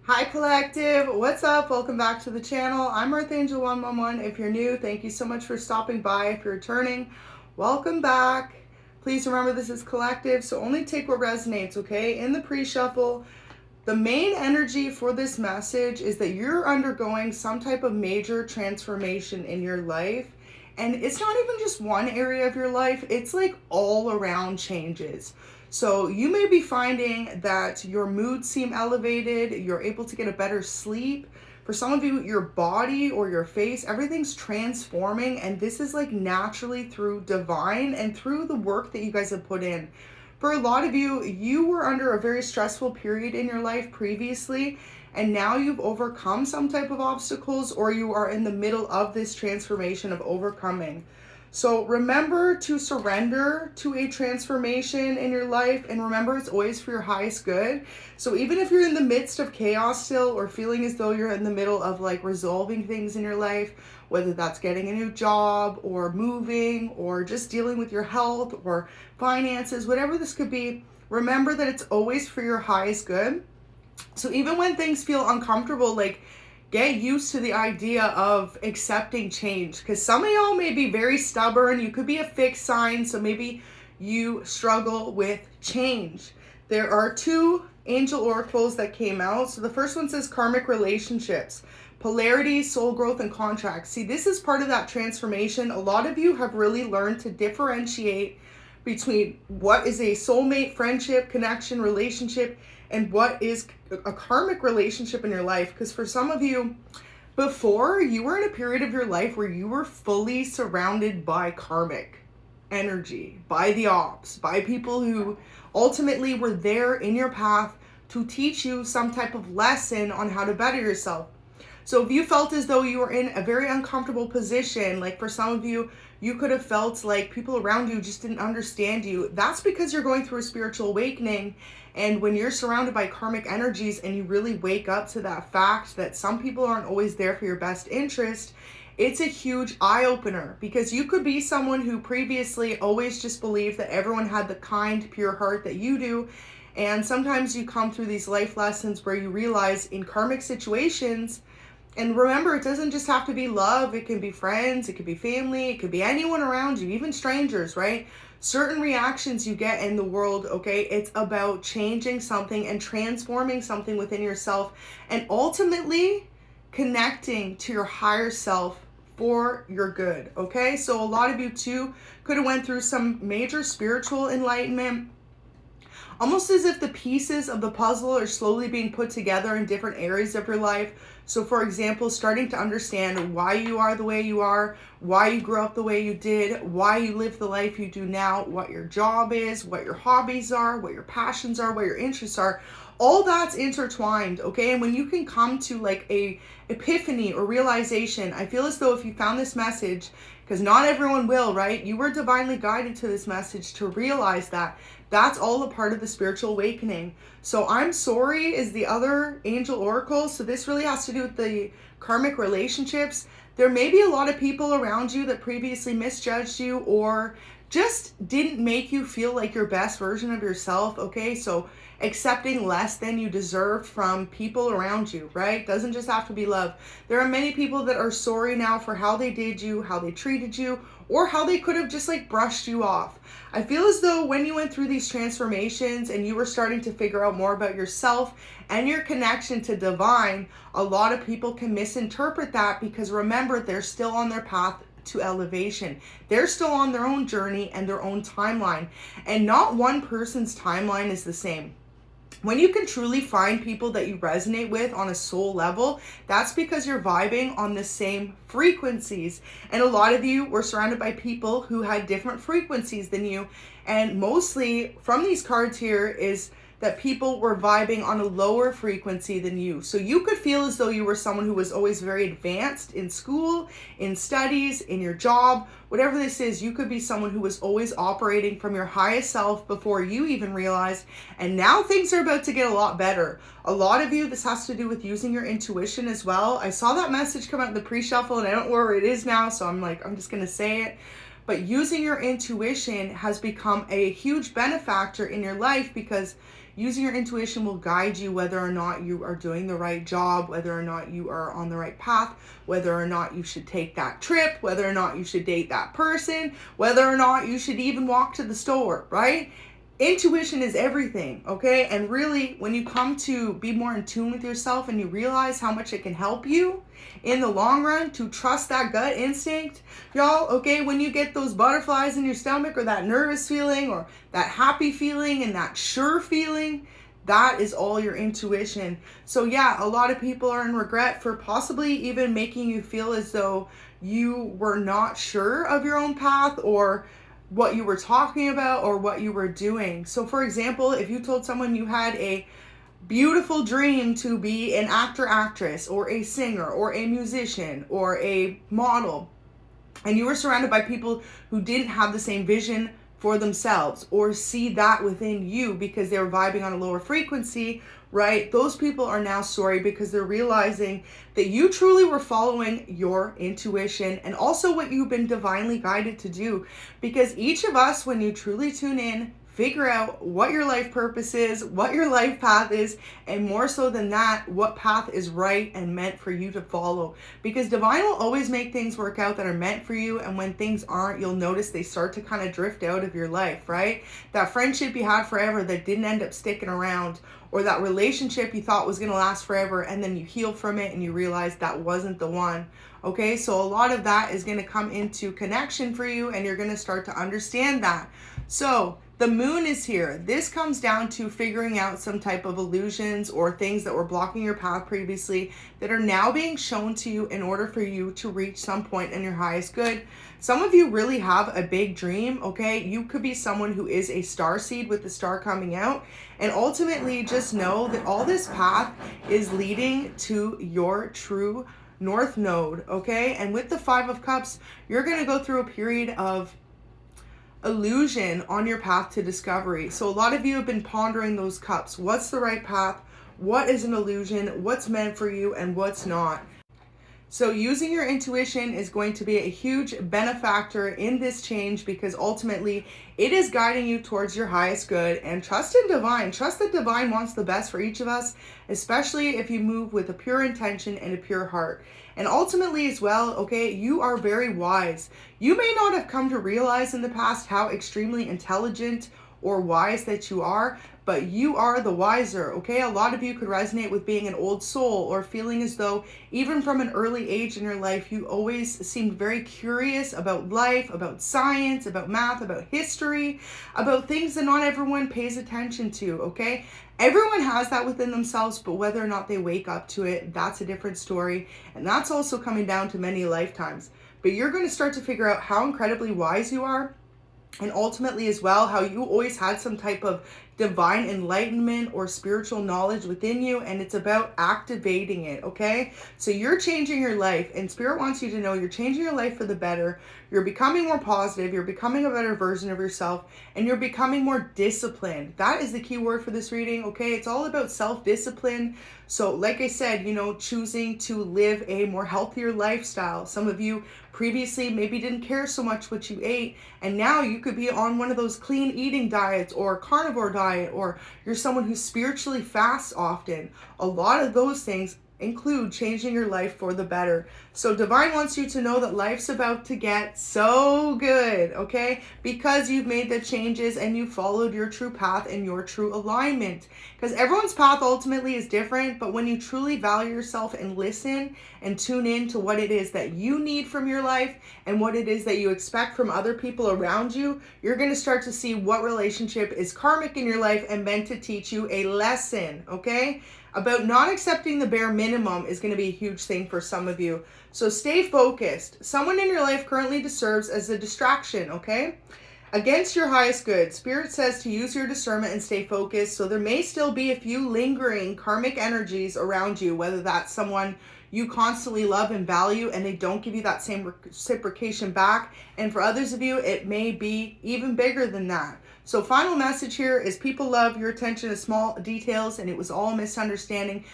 Hi Collective, what's up? Welcome back to the channel. I'm 𝚳𝚅 111. If you're new, thank you so much for stopping by. If you're returning, welcome back. Please remember this is Collective, so only take what resonates, okay? In the pre-shuffle, the main energy for this message is that you're undergoing some type of major transformation in your life. And it's not even just one area of your life, it's like all around changes. So you may be finding that your moods seem elevated, you're able to get a better sleep. For some of you, your body or your face, everything's transforming, and this is like naturally through divine and through the work that you guys have put in. For a lot of you, you were under a very stressful period in your life previously, and now you've overcome some type of obstacles, or you are in the middle of this transformation of overcoming. So remember to surrender to a transformation in your life, and remember it's always for your highest good. So even if you're in the midst of chaos still, or feeling as though you're in the middle of like resolving things in your life, whether that's getting a new job or moving or just dealing with your health or finances, whatever this could be, remember that it's always for your highest good. So even when things feel uncomfortable, like get used to the idea of accepting change, because some of y'all may be very stubborn. You could be a fixed sign, so maybe you struggle with change. There are two angel oracles that came out. So the first one says karmic relationships, polarity, soul growth, and contracts. See, this is part of that transformation. A lot of you have really learned to differentiate between what is a soulmate, friendship, connection, relationship, and what is a karmic relationship in your life. Because for some of you, before, you were in a period of your life where you were fully surrounded by karmic energy, by the ops, by people who ultimately were there in your path to teach you some type of lesson on how to better yourself. So if you felt as though you were in a very uncomfortable position, like for some of you, you could have felt like people around you just didn't understand you. That's because you're going through a spiritual awakening. And when you're surrounded by karmic energies and you really wake up to that fact that some people aren't always there for your best interest, it's a huge eye-opener, because you could be someone who previously always just believed that everyone had the kind, pure heart that you do. And sometimes you come through these life lessons where you realize in karmic situations, and remember, it doesn't just have to be love. It can be friends, it could be family, it could be anyone around you, even strangers, right? Certain reactions you get in the world, okay, it's about changing something and transforming something within yourself, and ultimately connecting to your higher self for your good, okay? So a lot of you too could have went through some major spiritual enlightenment, almost as if the pieces of the puzzle are slowly being put together in different areas of your life. So for example, starting to understand why you are the way you are, why you grew up the way you did, why you live the life you do now, what your job is, what your hobbies are, what your passions are, what your interests are. All that's intertwined, okay? And when you can come to like a epiphany or realization, I feel as though if you found this message, because not everyone will, right? You were divinely guided to this message to realize that that's all a part of the spiritual awakening. So I'm sorry is the other angel oracle. So this really has to do with the karmic relationships. There may be a lot of people around you that previously misjudged you or just didn't make you feel like your best version of yourself, okay? So accepting less than you deserved from people around you, right? Doesn't just have to be love. There are many people that are sorry now for how they did you, how they treated you, or how they could have just like brushed you off. I feel as though when you went through these transformations and you were starting to figure out more about yourself and your connection to divine, a lot of people can misinterpret that, because remember, they're still on their path to elevation. They're still on their own journey and their own timeline, and not one person's timeline is the same. When you can truly find people that you resonate with on a soul level, that's because you're vibing on the same frequencies. And a lot of you were surrounded by people who had different frequencies than you. And mostly from these cards here is that people were vibing on a lower frequency than you. So you could feel as though you were someone who was always very advanced in school, in studies, in your job, whatever this is. You could be someone who was always operating from your highest self before you even realized. And now things are about to get a lot better. A lot of you, this has to do with using your intuition as well. I saw that message come out in the pre-shuffle and I don't know where it is now, so I'm just gonna say it. But using your intuition has become a huge benefactor in your life, because Using your intuition will guide you whether or not you are doing the right job, whether or not you are on the right path, whether or not you should take that trip, whether or not you should date that person, whether or not you should even walk to the store, right? Intuition is everything, okay? And really, when you come to be more in tune with yourself and you realize how much it can help you in the long run to trust that gut instinct, y'all, okay, when you get those butterflies in your stomach or that nervous feeling or that happy feeling and that sure feeling, that is all your intuition. So yeah, a lot of people are in regret for possibly even making you feel as though you were not sure of your own path or what you were talking about or what you were doing. So for example, if you told someone you had a beautiful dream to be an actor, actress, or a singer, or a musician, or a model, and you were surrounded by people who didn't have the same vision for themselves or see that within you because they were vibing on a lower frequency, right? Those people are now sorry because they're realizing that you truly were following your intuition and also what you've been divinely guided to do. Because each of us, when you truly tune in, figure out what your life purpose is, what your life path is, and more so than that, what path is right and meant for you to follow. Because divine will always make things work out that are meant for you, and when things aren't, you'll notice they start to kind of drift out of your life, right? That friendship you had forever that didn't end up sticking around, or that relationship you thought was going to last forever, and then you heal from it and you realize that wasn't the one. Okay, so a lot of that is going to come into connection for you, and you're going to start to understand that. So the moon is here. This comes down to figuring out some type of illusions or things that were blocking your path previously that are now being shown to you in order for you to reach some point in your highest good. Some of you really have a big dream, okay? You could be someone who is a star seed with the star coming out. And ultimately, just know that all this path is leading to your true North Node, okay? And with the Five of Cups, you're going to go through a period of illusion on your path to discovery. So a lot of you have been pondering those cups. What's the right path? What is an illusion? What's meant for you and what's not? So using your intuition is going to be a huge benefactor in this change because ultimately it is guiding you towards your highest good. And trust in divine. Trust that divine wants the best for each of us, especially if you move with a pure intention and a pure heart. And ultimately as well, okay, you are very wise. You may not have come to realize in the past how extremely intelligent or wise that you are, but you are the wiser, okay? A lot of you could resonate with being an old soul or feeling as though even from an early age in your life, you always seemed very curious about life, about science, about math, about history, about things that not everyone pays attention to, okay? Everyone has that within themselves, but whether or not they wake up to it, that's a different story. And that's also coming down to many lifetimes. But you're going to start to figure out how incredibly wise you are. And ultimately as well, how you always had some type of divine enlightenment or spiritual knowledge within you, and it's about activating it, okay? So you're changing your life, and Spirit wants you to know you're changing your life for the better. You're becoming more positive, you're becoming a better version of yourself, and you're becoming more disciplined. That is the key word for this reading, okay? It's all about self-discipline. So like I said, you know, choosing to live a more healthier lifestyle. Some of you previously maybe didn't care so much what you ate, and now you could be on one of those clean eating diets or carnivore diet, or you're someone who spiritually fasts often. A lot of those things include changing your life for the better. So divine wants you to know that life's about to get so good, okay? Because you've made the changes and you followed your true path and your true alignment. Because everyone's path ultimately is different, but when you truly value yourself and listen and tune in to what it is that you need from your life and what it is that you expect from other people around you, you're going to start to see what relationship is karmic in your life and meant to teach you a lesson, okay? About not accepting the bare minimum is going to be a huge thing for some of you. So stay focused. Someone in your life currently serves as a distraction, okay? Against your highest good. Spirit says to use your discernment and stay focused. So there may still be a few lingering karmic energies around you, whether that's someone you constantly love and value and they don't give you that same reciprocation back. And for others of you, it may be even bigger than that. So final message here is people love your attention to small details, and it was all misunderstanding.